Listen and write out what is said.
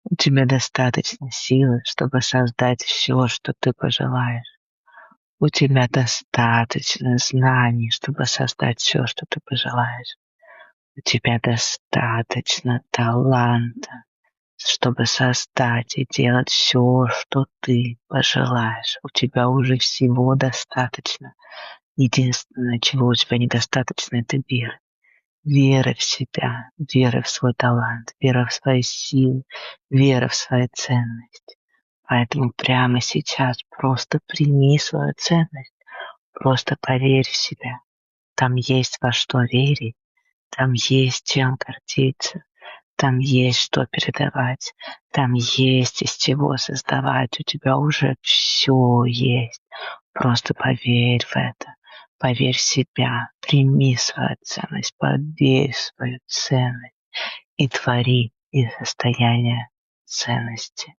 У тебя достаточно силы, чтобы создать все, что ты пожелаешь. У тебя достаточно знаний, чтобы создать все, что ты пожелаешь. У тебя достаточно таланта, чтобы создать и делать все, что ты пожелаешь. У тебя уже всего достаточно. Единственное, чего у тебя недостаточно, это веры. Вера в себя, вера в свой талант, вера в свои силы, вера в свою ценность. Поэтому прямо сейчас просто прими свою ценность, просто поверь в себя. Там есть во что верить, там есть чем гордиться, там есть что передавать, там есть из чего создавать. У тебя уже все есть. Просто поверь в это. Поверь в себя, прими свою ценность, поверь в свою ценность и твори из состояния ценности.